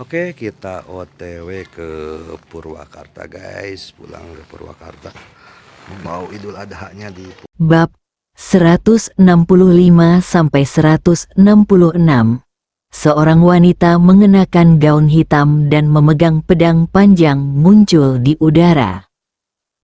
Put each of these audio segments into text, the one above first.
Oke, kita OTW ke Purwakarta, guys. Pulang ke Purwakarta. Mau Idul Adha-nya di Bab 165-166. Seorang wanita mengenakan gaun hitam dan memegang pedang panjang muncul di udara.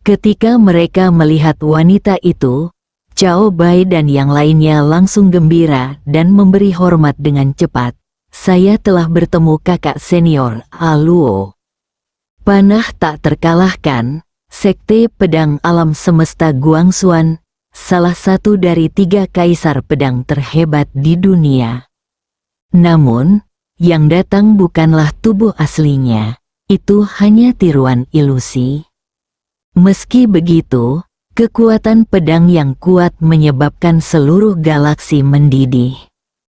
Ketika mereka melihat wanita itu, Cao Bai dan yang lainnya langsung gembira dan memberi hormat dengan cepat. Saya telah bertemu kakak senior, Aluo. Panah tak terkalahkan, Sekte Pedang Alam Semesta Guangxuan, salah satu dari 3 kaisar pedang terhebat di dunia. Namun, yang datang bukanlah tubuh aslinya, itu hanya tiruan ilusi. Meski begitu, kekuatan pedang yang kuat menyebabkan seluruh galaksi mendidih.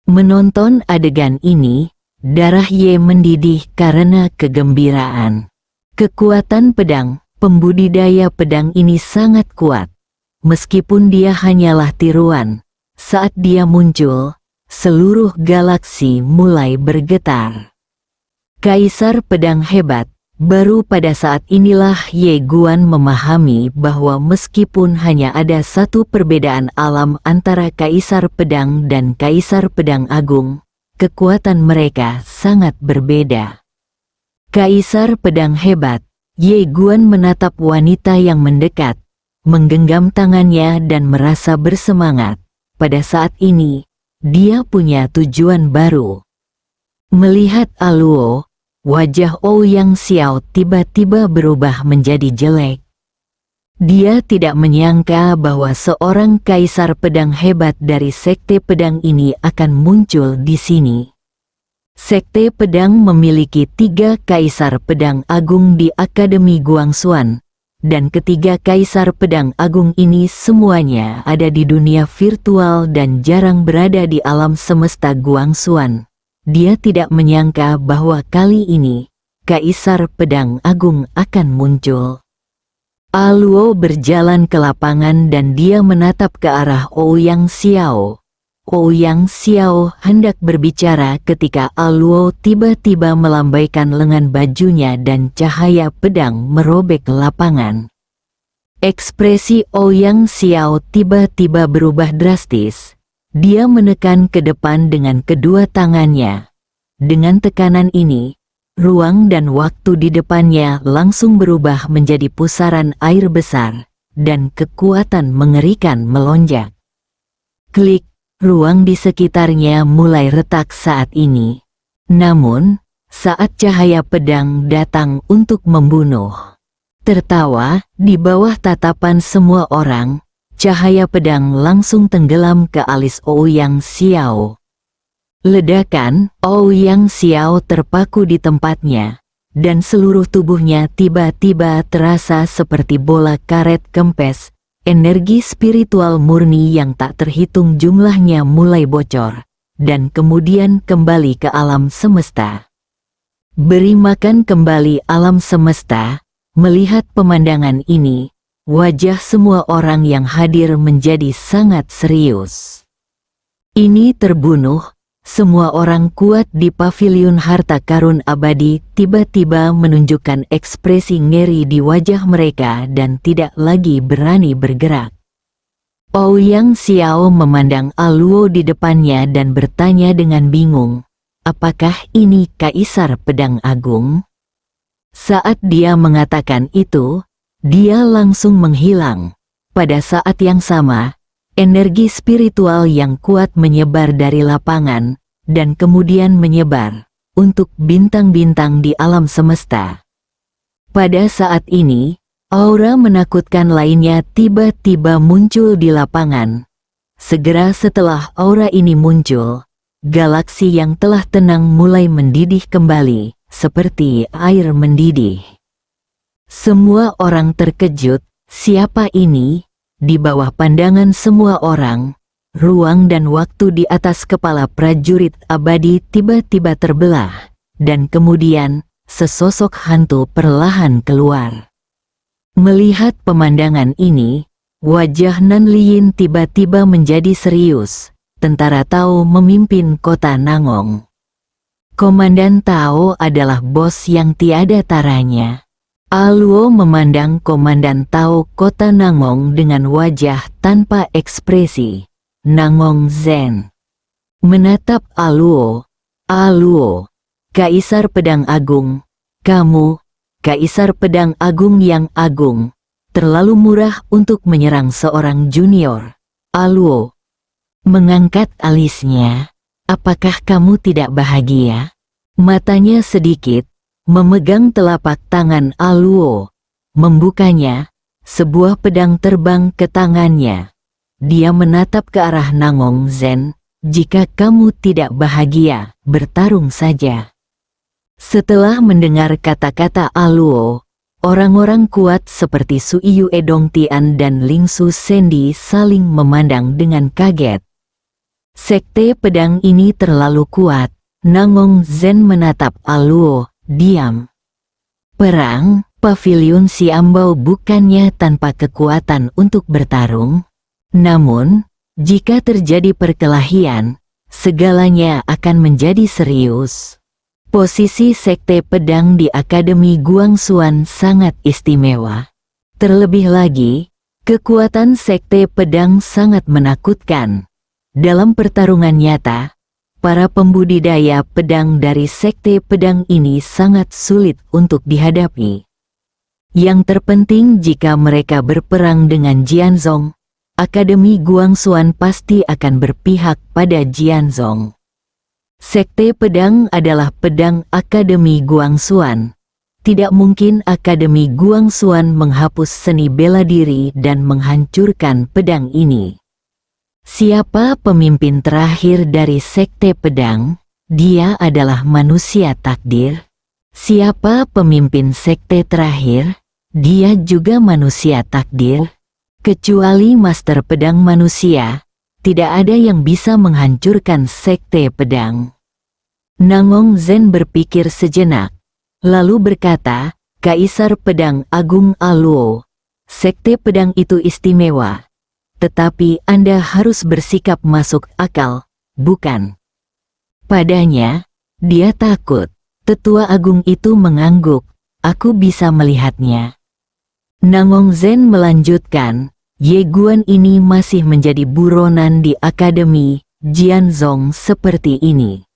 Menonton adegan ini, darah Ye mendidih karena kegembiraan. Kekuatan pedang, pembudidaya pedang ini sangat kuat. Meskipun dia hanyalah tiruan, saat dia muncul, seluruh galaksi mulai bergetar. Kaisar pedang hebat. Baru pada saat inilah Ye Guan memahami bahwa meskipun hanya ada satu perbedaan alam antara Kaisar Pedang dan Kaisar Pedang Agung, kekuatan mereka sangat berbeda. Kaisar Pedang hebat, Ye Guan menatap wanita yang mendekat, menggenggam tangannya dan merasa bersemangat. Pada saat ini, dia punya tujuan baru. Melihat Aluo, wajah Ouyang Xiao tiba-tiba berubah menjadi jelek. Dia tidak menyangka bahwa seorang kaisar pedang hebat dari Sekte Pedang ini akan muncul di sini. Sekte Pedang memiliki 3 kaisar pedang agung di Akademi Guangxuan, dan ketiga kaisar pedang agung ini semuanya ada di dunia virtual dan jarang berada di alam semesta Guangxuan. Dia tidak menyangka bahwa kali ini, Kaisar Pedang Agung akan muncul. Aluo berjalan ke lapangan dan dia menatap ke arah Ouyang Xiao. Ouyang Xiao hendak berbicara ketika Aluo tiba-tiba melambaikan lengan bajunya dan cahaya pedang merobek lapangan. Ekspresi Ouyang Xiao tiba-tiba berubah drastis. Dia menekan ke depan dengan kedua tangannya. Dengan tekanan ini, ruang dan waktu di depannya langsung berubah menjadi pusaran air besar, dan kekuatan mengerikan melonjak. Klik, ruang di sekitarnya mulai retak saat ini. Namun, saat cahaya pedang datang untuk membunuh, tertawa di bawah tatapan semua orang, cahaya pedang langsung tenggelam ke alis Ouyang Xiao. Ledakan, Ouyang Xiao terpaku di tempatnya, dan seluruh tubuhnya tiba-tiba terasa seperti bola karet kempes. Energi spiritual murni yang tak terhitung jumlahnya mulai bocor, dan kemudian kembali ke alam semesta. Beri makan kembali alam semesta. Melihat pemandangan ini, wajah semua orang yang hadir menjadi sangat serius. Ini terbunuh, semua orang kuat di paviliun harta karun abadi tiba-tiba menunjukkan ekspresi ngeri di wajah mereka dan tidak lagi berani bergerak. Ouyang Xiao memandang Aluo di depannya dan bertanya dengan bingung, apakah ini Kaisar Pedang Agung? Saat dia mengatakan itu, dia langsung menghilang. Pada saat yang sama, energi spiritual yang kuat menyebar dari lapangan, dan kemudian menyebar untuk bintang-bintang di alam semesta. Pada saat ini, aura menakutkan lainnya tiba-tiba muncul di lapangan. Segera setelah aura ini muncul, galaksi yang telah tenang mulai mendidih kembali, seperti air mendidih. Semua orang terkejut, siapa ini? Di bawah pandangan semua orang, ruang dan waktu di atas kepala prajurit abadi tiba-tiba terbelah, dan kemudian sesosok hantu perlahan keluar. Melihat pemandangan ini, wajah Nan Liyin tiba-tiba menjadi serius. Tentara Tao memimpin kota Nangong. Komandan Tao adalah bos yang tiada taranya. Aluo memandang Komandan Tao kota Nangong dengan wajah tanpa ekspresi. Nangong Zen menatap Aluo. Aluo, Kaisar Pedang Agung, kamu, Kaisar Pedang Agung yang agung, terlalu murah untuk menyerang seorang junior. Aluo mengangkat alisnya. Apakah kamu tidak bahagia? Matanya sedikit memegang telapak tangan Aluo. Membukanya, sebuah pedang terbang ke tangannya. Dia menatap ke arah Nangong Zen. Jika kamu tidak bahagia, bertarung saja. Setelah mendengar kata-kata Aluo, orang-orang kuat seperti Suiyu Edongtian dan Lingsu Sendi saling memandang dengan kaget. Sekte pedang ini terlalu kuat. Nangong Zen menatap Aluo, diam. Perang, Paviliun Xiambao bukannya tanpa kekuatan untuk bertarung. Namun, jika terjadi perkelahian, segalanya akan menjadi serius. Posisi Sekte Pedang di Akademi Guangxuan sangat istimewa. Terlebih lagi, kekuatan Sekte Pedang sangat menakutkan. Dalam pertarungan nyata, para pembudidaya pedang dari Sekte Pedang ini sangat sulit untuk dihadapi. Yang terpenting jika mereka berperang dengan Jianzong, Akademi Guangxuan pasti akan berpihak pada Jianzong. Sekte Pedang adalah pedang Akademi Guangxuan. Tidak mungkin Akademi Guangxuan menghapus seni bela diri dan menghancurkan pedang ini. Siapa pemimpin terakhir dari Sekte Pedang? Dia adalah manusia takdir. Siapa pemimpin sekte terakhir? Dia juga manusia takdir. Kecuali Master Pedang Manusia, tidak ada yang bisa menghancurkan Sekte Pedang. Nangong Zen berpikir sejenak, lalu berkata, Kaisar Pedang Agung Aluo, Sekte Pedang itu istimewa. Tetapi Anda harus bersikap masuk akal, bukan? Padanya, dia takut. Tetua Agung itu mengangguk, aku bisa melihatnya. Nangong Zen melanjutkan, Ye Guan ini masih menjadi buronan di Akademi Jianzong seperti ini.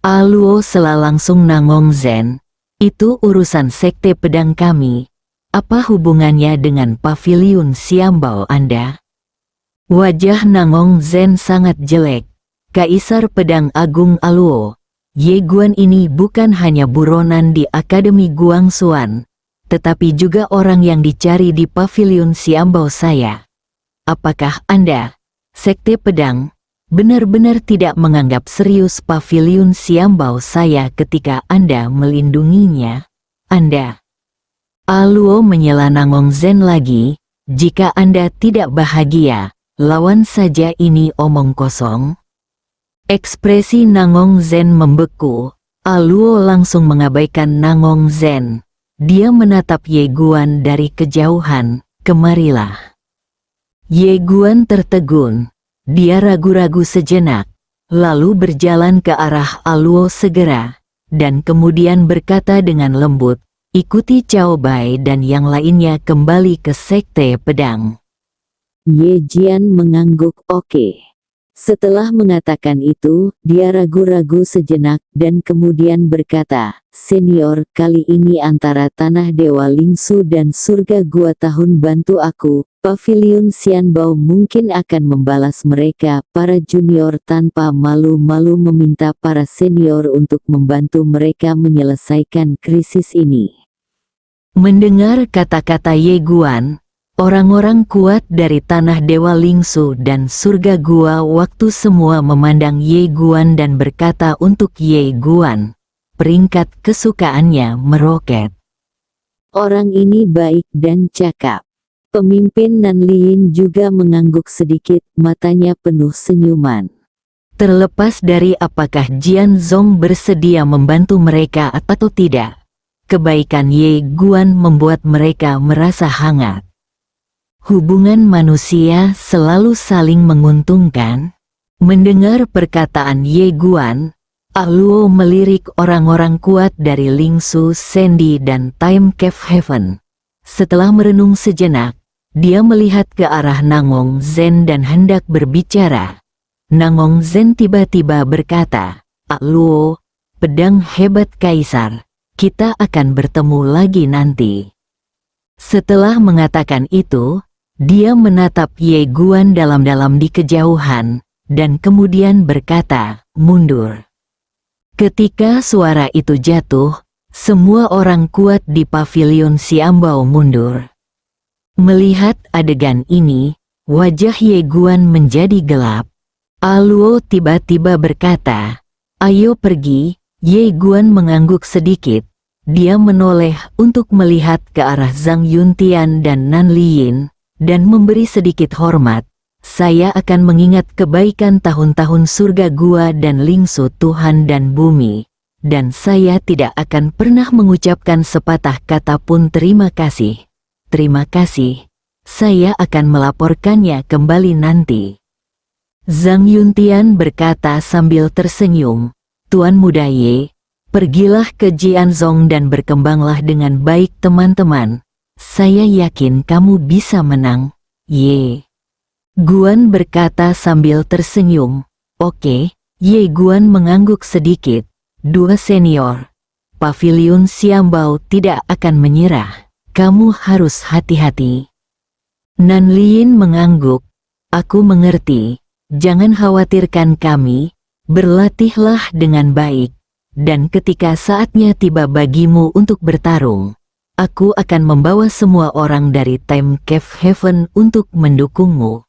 Aluo sela langsung Nangong Zen, itu urusan Sekte Pedang kami. Apa hubungannya dengan Paviliun Xiambao Anda? Wajah Nangong Zen sangat jelek. Kaisar Pedang Agung Aluo, Ye Guan ini bukan hanya buronan di Akademi Guangxuan, tetapi juga orang yang dicari di Paviliun Xiambao saya. Apakah Anda, Sekte Pedang, benar-benar tidak menganggap serius Paviliun Xiambao saya ketika Anda melindunginya? Anda. Aluo menyela Nangong Zen lagi, jika Anda tidak bahagia, lawan saja ini omong kosong. Ekspresi Nangong Zen membeku. Aluo langsung mengabaikan Nangong Zen. Dia menatap Ye Guan dari kejauhan, kemarilah. Ye Guan tertegun. Dia ragu-ragu sejenak, lalu berjalan ke arah Aluo segera, dan kemudian berkata dengan lembut, ikuti Cao Bai dan yang lainnya kembali ke Sekte Pedang. Ye Jian mengangguk oke. Setelah mengatakan itu, dia ragu-ragu sejenak dan kemudian berkata, Senior, kali ini antara Tanah Dewa Lingsu dan Surga Gua Tahun bantu aku, Paviliun Xianbao mungkin akan membalas mereka, para junior tanpa malu-malu meminta para senior untuk membantu mereka menyelesaikan krisis ini. Mendengar kata-kata Ye Guan, orang-orang kuat dari Tanah Dewa Lingsu dan Surga Gua waktu semua memandang Ye Guan dan berkata untuk Ye Guan, peringkat kesukaannya meroket. Orang ini baik dan cakap. Pemimpin Nanlin juga mengangguk sedikit, matanya penuh senyuman. Terlepas dari apakah Jianzong bersedia membantu mereka atau tidak, kebaikan Ye Guan membuat mereka merasa hangat. Hubungan manusia selalu saling menguntungkan. Mendengar perkataan Ye Guan, Luo melirik orang-orang kuat dari Lingsu, Sandy, dan Time Cave Heaven. Setelah merenung sejenak, dia melihat ke arah Nangong Zen dan hendak berbicara. Nangong Zen tiba-tiba berkata, Luo, pedang hebat Kaisar, kita akan bertemu lagi nanti. Setelah mengatakan itu, dia menatap Ye Guan dalam-dalam di kejauhan, dan kemudian berkata, mundur. Ketika suara itu jatuh, semua orang kuat di pavilion Xiambao mundur. Melihat adegan ini, wajah Ye Guan menjadi gelap. Luo tiba-tiba berkata, ayo pergi. Ye Guan mengangguk sedikit. Dia menoleh untuk melihat ke arah Zhang Yuntian dan Nan Liyin, dan memberi sedikit hormat. Saya akan mengingat kebaikan tahun-tahun surga gua dan Lingsu Tuhan dan bumi, dan saya tidak akan pernah mengucapkan sepatah kata pun terima kasih. Terima kasih, saya akan melaporkannya kembali nanti. Zhang Yuntian berkata sambil tersenyum, Tuan Muda Ye, pergilah ke Jianzhong dan berkembanglah dengan baik teman-teman. Saya yakin kamu bisa menang, Ye. Guan berkata sambil tersenyum. Oke, Ye Guan mengangguk sedikit. Dua senior. Pavilion Xiambao tidak akan menyerah. Kamu harus hati-hati. Nan Liyin mengangguk. Aku mengerti. Jangan khawatirkan kami. Berlatihlah dengan baik. Dan ketika saatnya tiba bagimu untuk bertarung, aku akan membawa semua orang dari Time Cave Heaven untuk mendukungmu.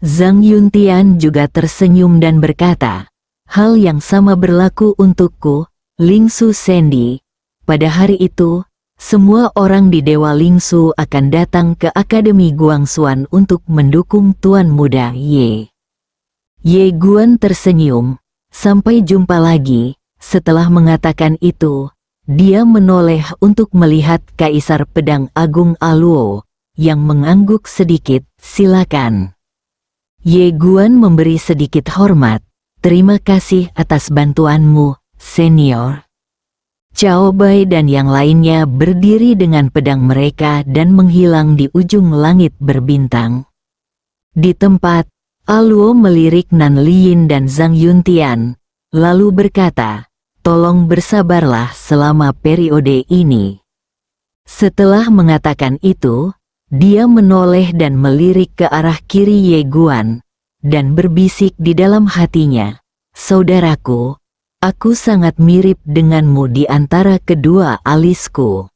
Zhang Yuntian juga tersenyum dan berkata, hal yang sama berlaku untukku, Lingsu Sandy. Pada hari itu, semua orang di Dewa Lingsu akan datang ke Akademi Guangxuan untuk mendukung Tuan Muda Ye. Ye Guan tersenyum, sampai jumpa lagi. Setelah mengatakan itu, dia menoleh untuk melihat Kaisar Pedang Agung Luo, yang mengangguk sedikit, silakan. Ye Guan memberi sedikit hormat. Terima kasih atas bantuanmu, senior. Cao Bai dan yang lainnya berdiri dengan pedang mereka dan menghilang di ujung langit berbintang. Di tempat, Luo melirik Nan Liyin dan Zhang Yuntian, lalu berkata, tolong bersabarlah selama periode ini. Setelah mengatakan itu, dia menoleh dan melirik ke arah kiri Ye Guan, dan berbisik di dalam hatinya, saudaraku, aku sangat mirip denganmu di antara kedua alisku.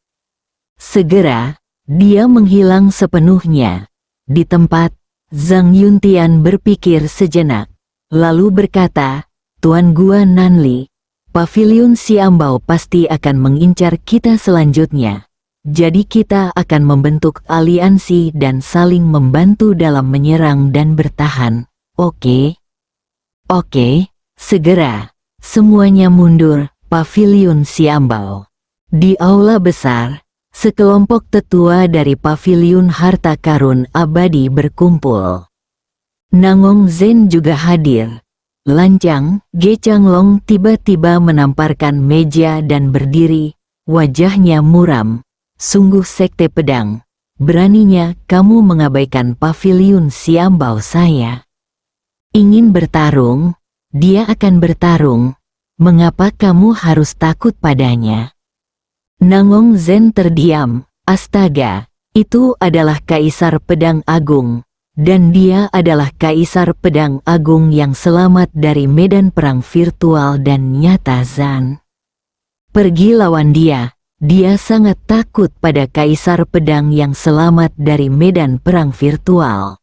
Segera, dia menghilang sepenuhnya. Di tempat, Zhang Yuntian berpikir sejenak, lalu berkata, Tuan Gua Nanli, Pavilion Xiambao pasti akan mengincar kita selanjutnya. Jadi kita akan membentuk aliansi dan saling membantu dalam menyerang dan bertahan, oke? Oke, segera. Semuanya mundur, Pavilion Xiambao. Di aula besar, sekelompok tetua dari Pavilion Harta Karun Abadi berkumpul. Nangong Zen juga hadir. Lancang, Ge Changlong tiba-tiba menamparkan meja dan berdiri, wajahnya muram. Sungguh sekte pedang, beraninya kamu mengabaikan Pavilion Xiambao saya. Ingin bertarung, dia akan bertarung, mengapa kamu harus takut padanya? Nangong Zen terdiam, astaga, itu adalah Kaisar Pedang Agung, dan dia adalah Kaisar Pedang Agung yang selamat dari medan perang virtual dan nyata Zan. Pergi lawan dia. Dia sangat takut pada Kaisar Pedang yang selamat dari medan perang virtual.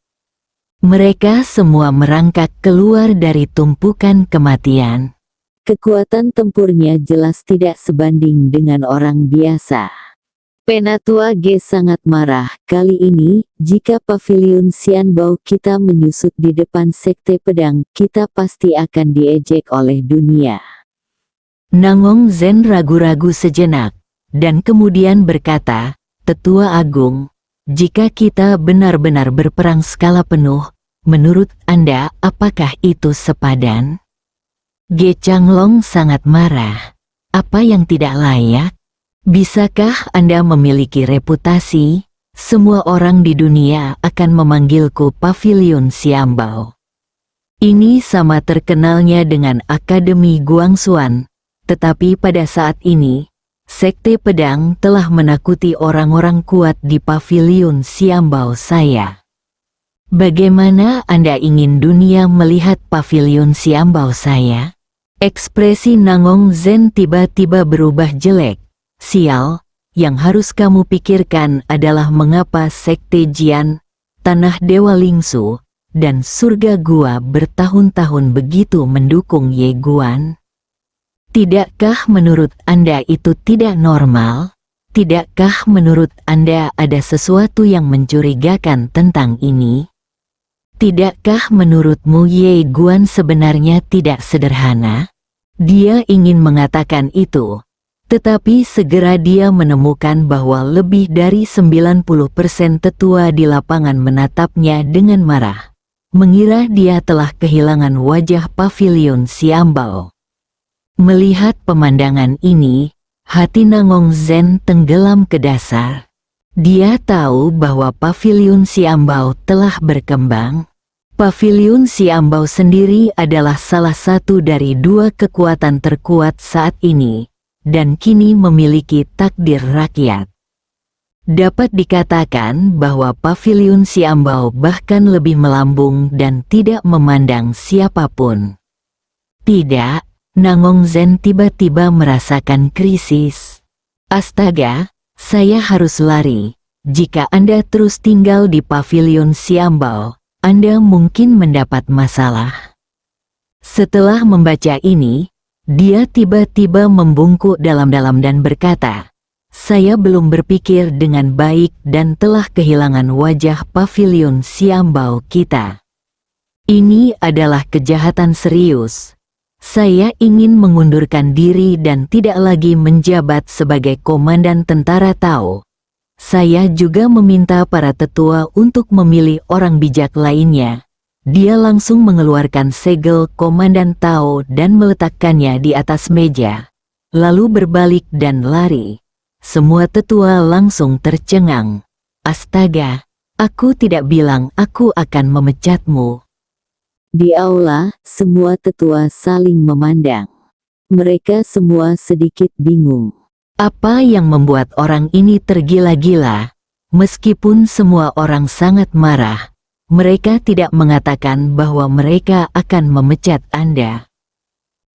Mereka semua merangkak keluar dari tumpukan kematian. Kekuatan tempurnya jelas tidak sebanding dengan orang biasa. Penatua Ge sangat marah. Kali ini, jika Pavilion Xiambao kita menyusut di depan sekte pedang, kita pasti akan diejek oleh dunia. Nangong Zen ragu-ragu sejenak. Dan kemudian berkata, Tetua Agung, jika kita benar-benar berperang skala penuh, menurut Anda apakah itu sepadan? Ge Changlong sangat marah. Apa yang tidak layak? Bisakah Anda memiliki reputasi? Semua orang di dunia akan memanggilku Pavilion Xiambao. Ini sama terkenalnya dengan Akademi Guangxuan, tetapi pada saat ini, Sekte Pedang telah menakuti orang-orang kuat di Pavilion Xiambao saya. Bagaimana Anda ingin dunia melihat Pavilion Xiambao saya? Ekspresi Nangong Zen tiba-tiba berubah jelek. Sial, yang harus kamu pikirkan adalah mengapa Sekte Jian, Tanah Dewa Lingsu, dan Surga Gua bertahun-tahun begitu mendukung Ye Guan. Tidakkah menurut Anda itu tidak normal? Tidakkah menurut Anda ada sesuatu yang mencurigakan tentang ini? Tidakkah menurutmu Ye Guan sebenarnya tidak sederhana? Dia ingin mengatakan itu, tetapi segera dia menemukan bahwa lebih dari 90% tetua di lapangan menatapnya dengan marah, mengira dia telah kehilangan wajah Pavilion Xiambao. Melihat pemandangan ini, hati Nangong Zen tenggelam ke dasar. Dia tahu bahwa Pavilion Xiambao telah berkembang. Pavilion Xiambao sendiri adalah salah satu dari dua kekuatan terkuat saat ini, dan kini memiliki takdir rakyat. Dapat dikatakan bahwa Pavilion Xiambao bahkan lebih melambung dan tidak memandang siapapun. Tidak. Nangong Zen tiba-tiba merasakan krisis. Astaga, saya harus lari. Jika Anda terus tinggal di Pavilion Xiambao, Anda mungkin mendapat masalah. Setelah membaca ini, dia tiba-tiba membungkuk dalam-dalam dan berkata, saya belum berpikir dengan baik dan telah kehilangan wajah Pavilion Xiambao kita. Ini adalah kejahatan serius. Saya ingin mengundurkan diri dan tidak lagi menjabat sebagai komandan tentara Tao. Saya juga meminta para tetua untuk memilih orang bijak lainnya. Dia langsung mengeluarkan segel komandan Tao dan meletakkannya di atas meja, lalu berbalik dan lari. Semua tetua langsung tercengang. Astaga, aku tidak bilang aku akan memecatmu. Di aula, semua tetua saling memandang. Mereka semua sedikit bingung. Apa yang membuat orang ini tergila-gila? Meskipun semua orang sangat marah, mereka tidak mengatakan bahwa mereka akan memecat Anda.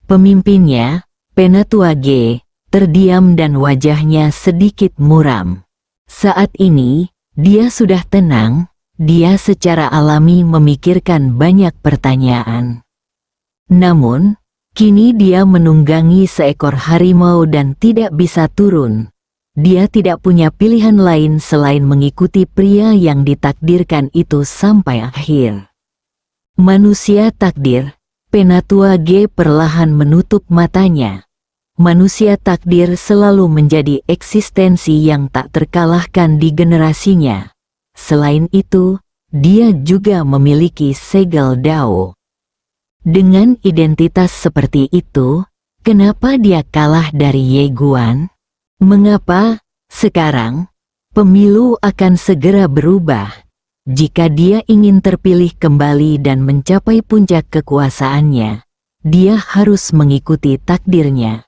Pemimpinnya, Penatua Ge, terdiam dan wajahnya sedikit muram. Saat ini, dia sudah tenang. Dia secara alami memikirkan banyak pertanyaan. Namun, kini dia menunggangi seekor harimau dan tidak bisa turun. Dia tidak punya pilihan lain selain mengikuti pria yang ditakdirkan itu sampai akhir. Manusia takdir, Penatua Ge perlahan menutup matanya. Manusia takdir selalu menjadi eksistensi yang tak terkalahkan di generasinya. Selain itu, dia juga memiliki segel Dao. Dengan identitas seperti itu, kenapa dia kalah dari Ye Guan? Mengapa, sekarang, pemilu akan segera berubah? Jika dia ingin terpilih kembali dan mencapai puncak kekuasaannya, dia harus mengikuti takdirnya.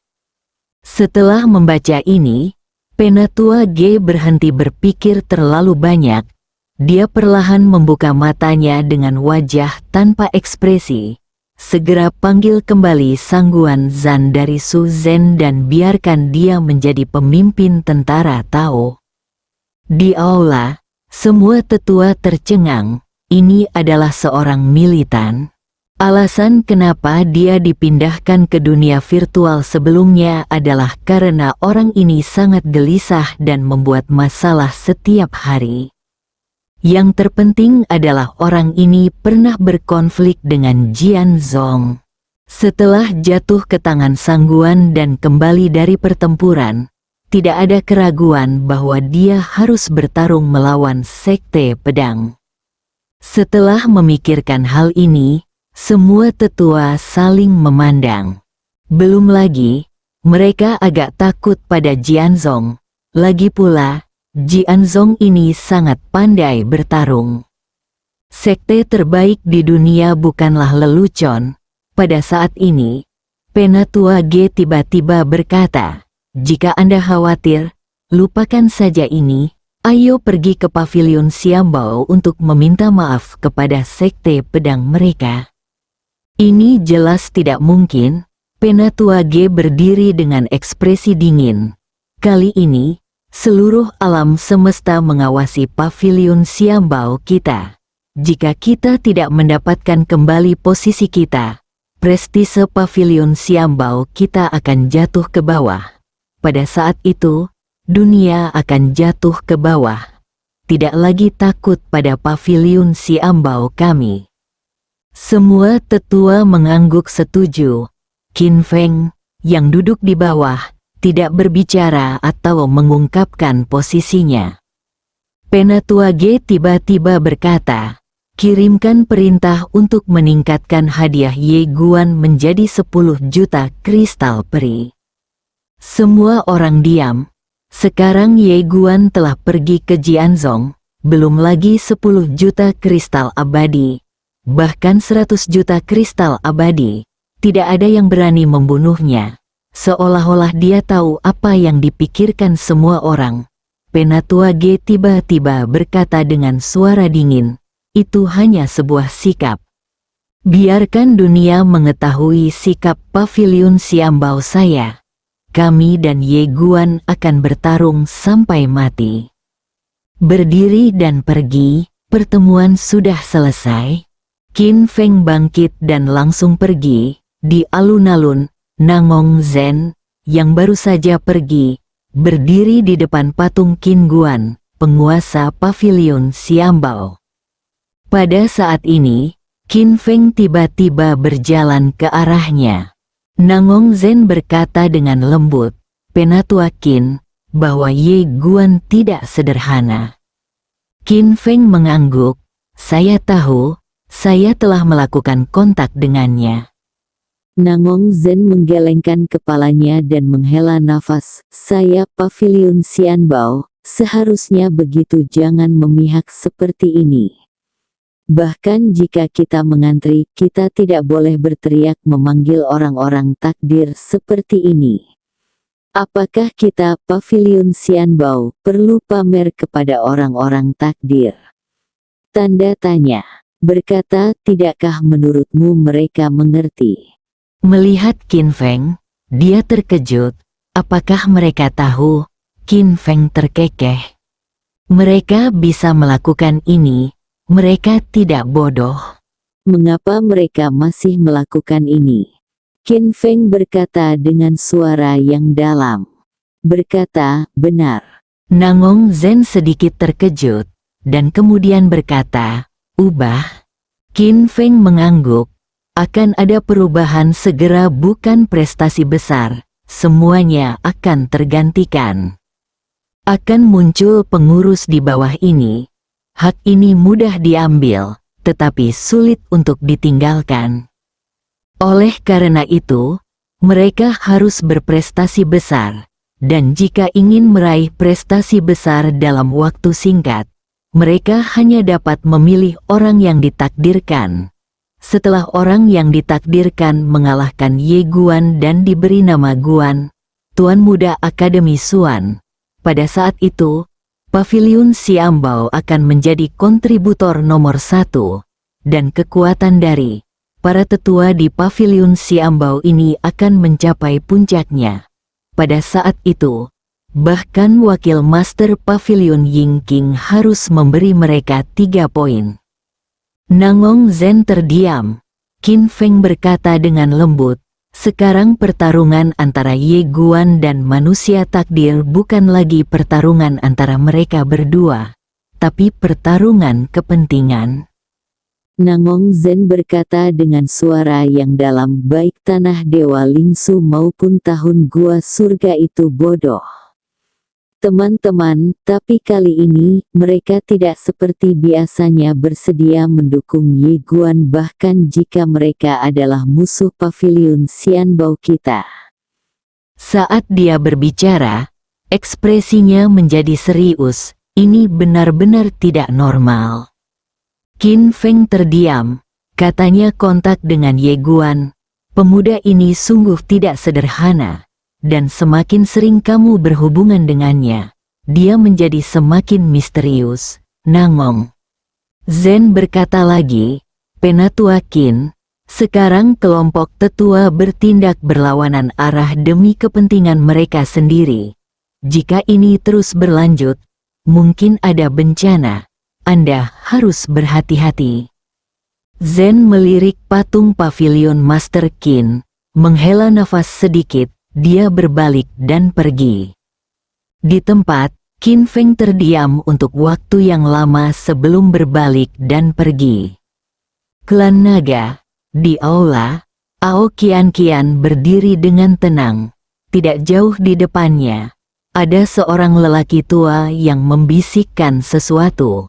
Setelah membaca ini, Penatua Ge berhenti berpikir terlalu banyak. Dia perlahan membuka matanya dengan wajah tanpa ekspresi. Segera panggil kembali Sangguan Zan dari Su Zhen dan biarkan dia menjadi pemimpin tentara Tao. Di aula, semua tetua tercengang. Ini adalah seorang militan. Alasan kenapa dia dipindahkan ke dunia virtual sebelumnya adalah karena orang ini sangat gelisah dan membuat masalah setiap hari. Yang terpenting adalah orang ini pernah berkonflik dengan Jian Zong. Setelah jatuh ke tangan Sangguan dan kembali dari pertempuran, tidak ada keraguan bahwa dia harus bertarung melawan Sekte Pedang. Setelah memikirkan hal ini, semua tetua saling memandang. Belum lagi, mereka agak takut pada Jianzong. Lagi pula, Jianzong ini sangat pandai bertarung. Sekte terbaik di dunia bukanlah lelucon. Pada saat ini, Penatua Ge tiba-tiba berkata, "Jika Anda khawatir, lupakan saja ini. Ayo pergi ke pavilion Xiambao untuk meminta maaf kepada sekte pedang mereka." Ini jelas tidak mungkin. Penatua Ge berdiri dengan ekspresi dingin. Kali ini, seluruh alam semesta mengawasi pavilion Xiambao kita. Jika kita tidak mendapatkan kembali posisi kita, prestise pavilion Xiambao kita akan jatuh ke bawah. Pada saat itu, dunia akan jatuh ke bawah. Tidak lagi takut pada pavilion Xiambao kami. Semua tetua mengangguk setuju. Qin Feng, yang duduk di bawah, tidak berbicara atau mengungkapkan posisinya. Penatua Ge tiba-tiba berkata, "Kirimkan perintah untuk meningkatkan hadiah Ye Guan menjadi 10 juta kristal peri." Semua orang diam. Sekarang Ye Guan telah pergi ke Jianzong, belum lagi 10 juta kristal abadi, bahkan 100 juta kristal abadi. Tidak ada yang berani membunuhnya. Seolah-olah dia tahu apa yang dipikirkan semua orang. Penatua Ge tiba-tiba berkata dengan suara dingin, "Itu hanya sebuah sikap. Biarkan dunia mengetahui sikap pavilion Xiambao saya. Kami dan Ye Guan akan bertarung sampai mati." Berdiri dan pergi, pertemuan sudah selesai. Qin Feng bangkit dan langsung pergi. Di alun-alun, Nangong Zhen, yang baru saja pergi, berdiri di depan patung Qin Guan, penguasa pavilion Xiambao. Pada saat ini, Qin Feng tiba-tiba berjalan ke arahnya. Nangong Zhen berkata dengan lembut, "Penatua Qin, bahwa Ye Guan tidak sederhana." Qin Feng mengangguk, "Saya tahu, saya telah melakukan kontak dengannya." Nangong Zhen menggelengkan kepalanya dan menghela nafas. "Saya pavilion Xianbao, seharusnya begitu, jangan memihak seperti ini. Bahkan jika kita mengantri, kita tidak boleh berteriak memanggil orang-orang takdir seperti ini. Apakah kita, pavilion Xianbao, perlu pamer kepada orang-orang takdir?" Tanda tanya. Berkata, "Tidakkah menurutmu mereka mengerti?" Melihat Qin Feng, dia terkejut. Apakah mereka tahu? Qin Feng terkekeh. Mereka bisa melakukan ini. Mereka tidak bodoh. Mengapa mereka masih melakukan ini? Qin Feng berkata dengan suara yang dalam. Berkata, "Benar." Nangong Zhen sedikit terkejut, dan kemudian berkata, "Ubah?" Qin Feng mengangguk. Akan ada perubahan segera, bukan prestasi besar. Semuanya akan tergantikan. Akan muncul pengurus di bawah ini. Hak ini mudah diambil, tetapi sulit untuk ditinggalkan. Oleh karena itu, mereka harus berprestasi besar. Dan jika ingin meraih prestasi besar dalam waktu singkat, mereka hanya dapat memilih orang yang ditakdirkan. Setelah orang yang ditakdirkan mengalahkan Ye Guan dan diberi nama Guan, Tuan Muda Akademi Xuan, pada saat itu, pavilion Xiambao akan menjadi kontributor nomor 1, dan kekuatan dari para tetua di pavilion Xiambao ini akan mencapai puncaknya. Pada saat itu, bahkan wakil master pavilion Ying King harus memberi mereka 3 poin. Nangong Zhen terdiam. Qin Feng berkata dengan lembut, "Sekarang pertarungan antara Ye Guan dan manusia takdir bukan lagi pertarungan antara mereka berdua, tapi pertarungan kepentingan." Nangong Zhen berkata dengan suara yang dalam, "Baik tanah dewa Lingsu maupun tahun gua surga itu bodoh. Teman-teman, tapi kali ini, mereka tidak seperti biasanya bersedia mendukung Ye Guan bahkan jika mereka adalah musuh pavilion Xianbao kita. Saat dia berbicara, ekspresinya menjadi serius. Ini benar-benar tidak normal. Qin Feng terdiam. Katanya kontak dengan Ye Guan. Pemuda ini sungguh tidak sederhana. Dan semakin sering kamu berhubungan dengannya, dia menjadi semakin misterius. Nangong. Zen berkata lagi, Penatua Qin, sekarang kelompok tetua bertindak berlawanan arah demi kepentingan mereka sendiri. Jika ini terus berlanjut, mungkin ada bencana. Anda harus berhati-hati. Zen melirik patung pavilion Master Qin, menghela nafas sedikit. Dia berbalik dan pergi. Di tempat, Qin Feng terdiam untuk waktu yang lama sebelum berbalik dan pergi. Klan Naga, di aula, Ao Qian berdiri dengan tenang. Tidak jauh di depannya, ada seorang lelaki tua yang membisikkan sesuatu.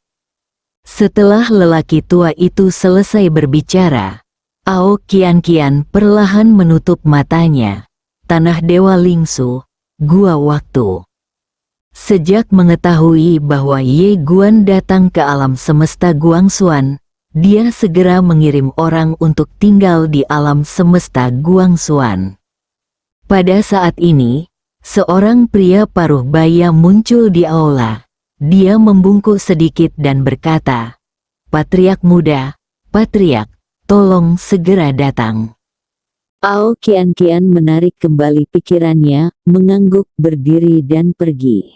Setelah lelaki tua itu selesai berbicara, Ao Qian perlahan menutup matanya. Tanah Dewa Lingsu, Gua Waktu. Sejak mengetahui bahwa Ye Guan datang ke alam semesta Guangxuan, dia segera mengirim orang untuk tinggal di alam semesta Guangxuan. Pada saat ini, seorang pria paruh baya muncul di aula. Dia membungkuk sedikit dan berkata, "Patriark muda, Patriark, tolong segera datang." Ao Qian menarik kembali pikirannya, mengangguk, berdiri dan pergi.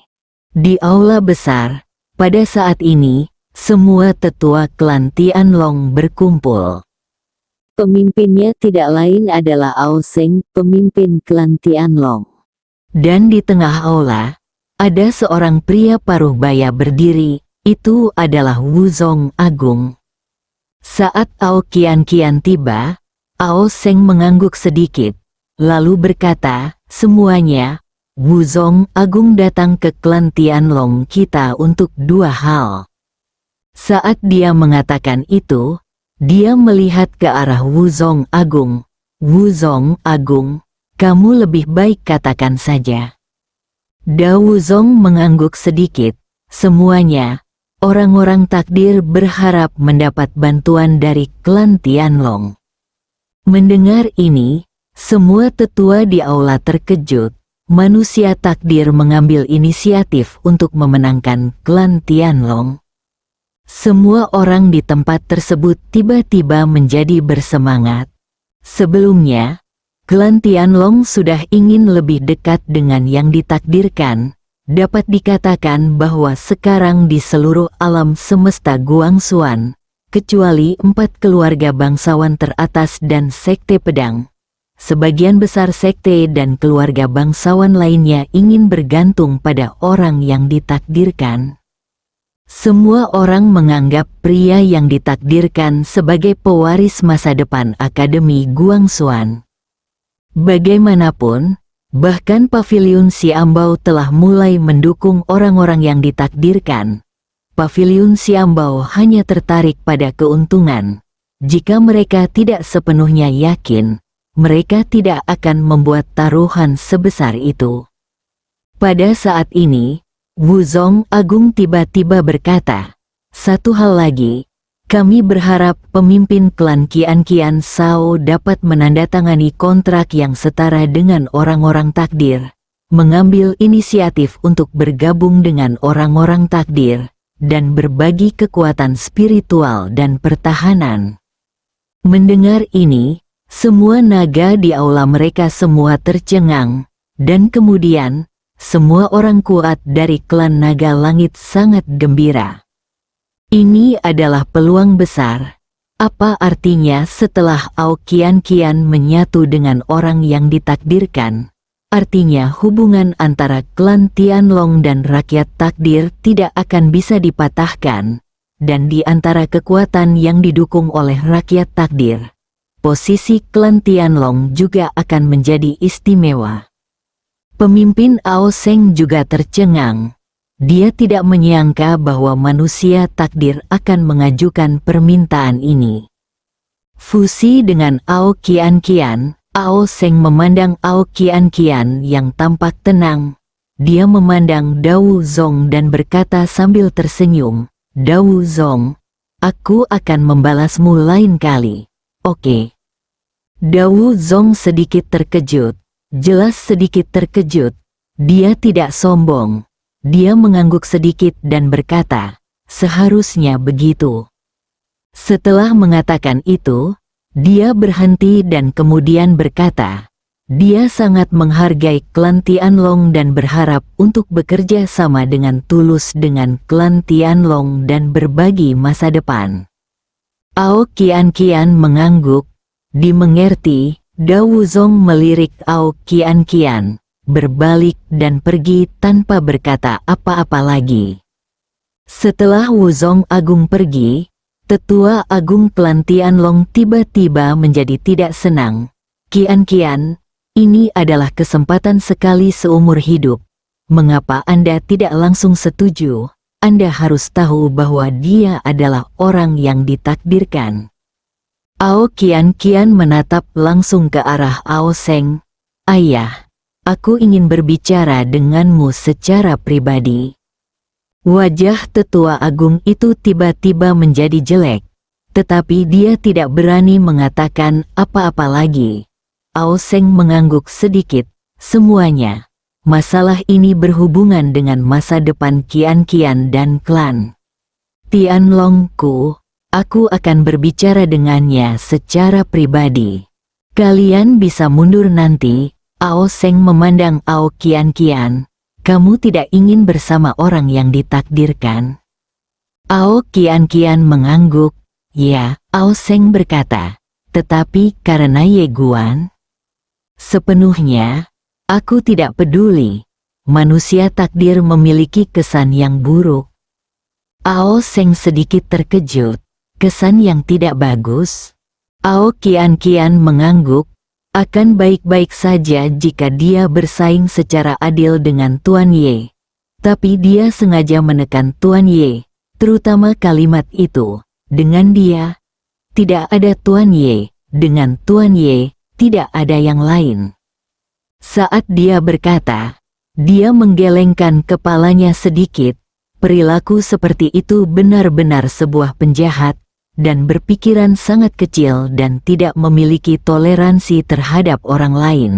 Di aula besar, pada saat ini, semua tetua klan Tianlong berkumpul. Pemimpinnya tidak lain adalah Ao Seng, pemimpin klan Tianlong. Dan di tengah aula, ada seorang pria paruh baya berdiri, itu adalah Wuzong Agung. Saat Ao Qian tiba, Ao Seng mengangguk sedikit, lalu berkata, "Semuanya, Wuzong Agung datang ke klan Tianlong kita untuk dua hal." Saat dia mengatakan itu, dia melihat ke arah Wuzong Agung. "Wuzong Agung, kamu lebih baik katakan saja." Da Wuzong mengangguk sedikit. "Semuanya, orang-orang takdir berharap mendapat bantuan dari klan Tianlong." Mendengar ini, semua tetua di aula terkejut. Manusia takdir mengambil inisiatif untuk memenangkan klan Tianlong. Semua orang di tempat tersebut tiba-tiba menjadi bersemangat. Sebelumnya, klan Tianlong sudah ingin lebih dekat dengan yang ditakdirkan. Dapat dikatakan bahwa sekarang di seluruh alam semesta Guangxuan, kecuali 4 keluarga bangsawan teratas dan sekte pedang, sebagian besar sekte dan keluarga bangsawan lainnya ingin bergantung pada orang yang ditakdirkan. Semua orang menganggap pria yang ditakdirkan sebagai pewaris masa depan Akademi Guangxuan. Bagaimanapun, bahkan pavilion Xianbao telah mulai mendukung orang-orang yang ditakdirkan. Pavilion Xianbao hanya tertarik pada keuntungan. Jika mereka tidak sepenuhnya yakin, mereka tidak akan membuat taruhan sebesar itu. Pada saat ini, Wuzong Agung tiba-tiba berkata, "Satu hal lagi, kami berharap pemimpin klan Qian Sao dapat menandatangani kontrak yang setara dengan orang-orang takdir, mengambil inisiatif untuk bergabung dengan orang-orang takdir, dan berbagi kekuatan spiritual dan pertahanan." Mendengar ini, semua naga di aula mereka semua tercengang, dan kemudian, semua orang kuat dari klan Naga Langit sangat gembira. Ini adalah peluang besar. Apa artinya setelah Ao Qian menyatu dengan orang yang ditakdirkan? Artinya hubungan antara klan Tianlong dan rakyat takdir tidak akan bisa dipatahkan. Dan di antara kekuatan yang didukung oleh rakyat takdir, posisi klan Tianlong juga akan menjadi istimewa. Pemimpin Ao Seng juga tercengang. Dia tidak menyangka bahwa manusia takdir akan mengajukan permintaan ini. Fusi dengan Ao Kian Kian, Ao Seng memandang Ao Kian Kian yang tampak tenang. Dia memandang Dao Zong dan berkata sambil tersenyum, "Dao Zong, aku akan membalasmu lain kali. Oke." Dao Zong sedikit terkejut, jelas sedikit terkejut. Dia tidak sombong. Dia mengangguk sedikit dan berkata, "Seharusnya begitu." Setelah mengatakan itu, dia berhenti dan kemudian berkata, dia sangat menghargai klan Tianlong dan berharap untuk bekerja sama dengan tulus dengan klan Tianlong dan berbagi masa depan. Ao Kian Kian mengangguk, dimengerti. Dao Zong melirik Ao Kian Kian, berbalik dan pergi tanpa berkata apa-apa lagi. Setelah Wuzong Agung pergi, Tetua Agung klan Tianlong tiba-tiba menjadi tidak senang. "Kian Kian, ini adalah kesempatan sekali seumur hidup. Mengapa Anda tidak langsung setuju? Anda harus tahu bahwa dia adalah orang yang ditakdirkan." Ao Kian Kian menatap langsung ke arah Ao Seng. "Ayah, aku ingin berbicara denganmu secara pribadi." Wajah Tetua Agung itu tiba-tiba menjadi jelek, tetapi dia tidak berani mengatakan apa-apa lagi. Ao Seng mengangguk sedikit. "Semuanya, masalah ini berhubungan dengan masa depan Kian Kian dan klan Tianlongku. Aku akan berbicara dengannya secara pribadi. Kalian bisa mundur nanti." Ao Seng memandang Ao Kian Kian. "Kamu tidak ingin bersama orang yang ditakdirkan?" Ao Kian Kian mengangguk. "Ya," Ao Seng berkata, "tetapi karena Ye Guan, sepenuhnya, aku tidak peduli. Manusia takdir memiliki kesan yang buruk." Ao Seng sedikit terkejut. "Kesan yang tidak bagus?" Ao Kian Kian mengangguk. "Akan baik-baik saja jika dia bersaing secara adil dengan Tuan Ye. Tapi dia sengaja menekan Tuan Ye, terutama kalimat itu. Dengan dia, tidak ada Tuan Ye. Dengan Tuan Ye, tidak ada yang lain." Saat dia berkata, dia menggelengkan kepalanya sedikit. Perilaku seperti itu benar-benar sebuah penjahat, dan berpikiran sangat kecil dan tidak memiliki toleransi terhadap orang lain.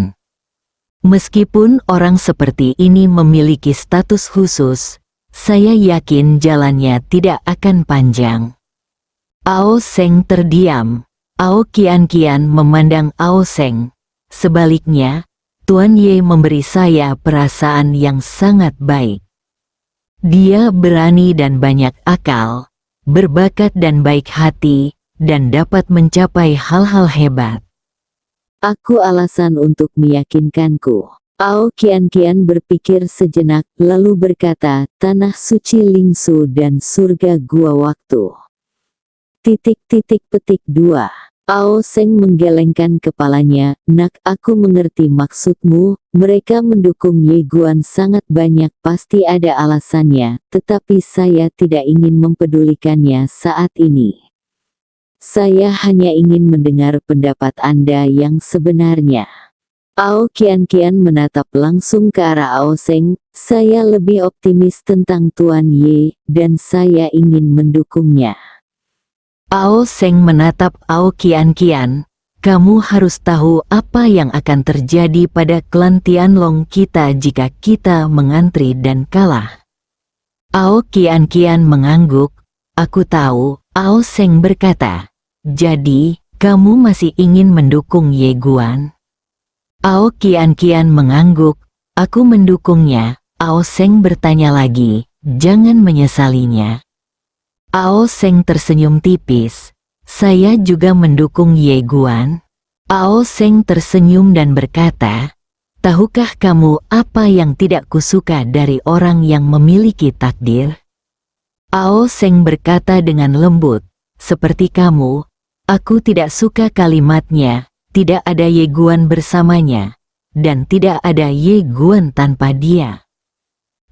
Meskipun orang seperti ini memiliki status khusus, saya yakin jalannya tidak akan panjang. Ao Seng terdiam. Ao Kian Kian memandang Ao Seng. Sebaliknya, Tuan Ye memberi saya perasaan yang sangat baik. Dia berani dan banyak akal, berbakat dan baik hati, dan dapat mencapai hal-hal hebat. Aku alasan untuk meyakinkanku. Ao Kian Kian berpikir sejenak, lalu berkata, tanah suci Lingsu dan surga gua waktu. Petik 2. Ao Seng menggelengkan kepalanya, nak, aku mengerti maksudmu, mereka mendukung Ye Guan sangat banyak, pasti ada alasannya, tetapi saya tidak ingin mempedulikannya saat ini. Saya hanya ingin mendengar pendapat Anda yang sebenarnya. Ao Kian Kian menatap langsung ke arah Ao Seng, saya lebih optimis tentang Tuan Ye, dan saya ingin mendukungnya. Ao Seng menatap Ao Kian Kian, kamu harus tahu apa yang akan terjadi pada klan Tianlong kita jika kita mengantri dan kalah. Ao Kian Kian mengangguk, aku tahu, Ao Seng berkata, jadi, kamu masih ingin mendukung Ye Guan? Ao Kian Kian mengangguk, aku mendukungnya. Ao Seng bertanya lagi, jangan menyesalinya. Ao Seng tersenyum tipis. Saya juga mendukung Ye Guan. Ao Seng tersenyum dan berkata, tahukah kamu apa yang tidak kusuka dari orang yang memiliki takdir? Ao Seng berkata dengan lembut, seperti kamu, aku tidak suka kalimatnya, tidak ada Ye Guan bersamanya. dan tidak ada Ye Guan tanpa dia.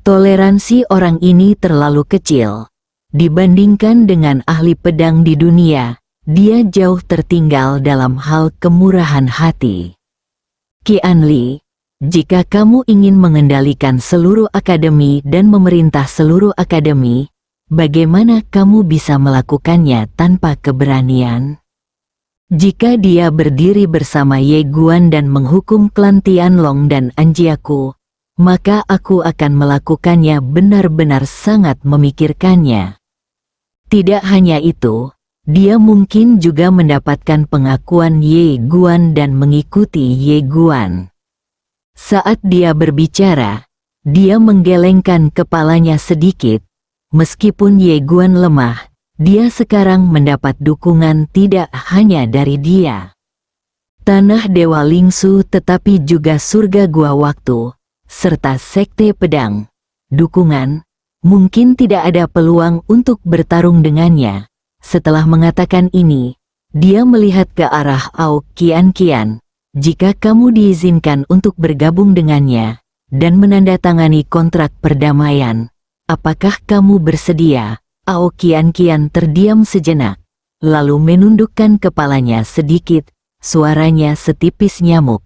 Toleransi orang ini terlalu kecil. Dibandingkan dengan ahli pedang di dunia, dia jauh tertinggal dalam hal kemurahan hati. Qian Li, jika kamu ingin mengendalikan seluruh akademi dan memerintah seluruh akademi, bagaimana kamu bisa melakukannya tanpa keberanian? Jika dia berdiri bersama Ye Guan dan menghukum klan Tianlong dan Anjiaku, maka aku akan melakukannya benar-benar sangat memikirkannya. Tidak hanya itu, dia mungkin juga mendapatkan pengakuan Ye Guan dan mengikuti Ye Guan. Saat dia berbicara, dia menggelengkan kepalanya sedikit. Meskipun Ye Guan lemah, dia sekarang mendapat dukungan tidak hanya dari dia. Tanah Dewa Lingsu tetapi juga surga Gua Waktu, serta Sekte Pedang. Dukungan, mungkin tidak ada peluang untuk bertarung dengannya. Setelah mengatakan ini, dia melihat ke arah Ao Qian. Jika kamu diizinkan untuk bergabung dengannya, dan menandatangani kontrak perdamaian, apakah kamu bersedia? Ao Qian terdiam sejenak, lalu menundukkan kepalanya sedikit, suaranya setipis nyamuk.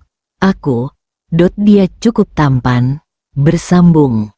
Dia cukup tampan, bersambung.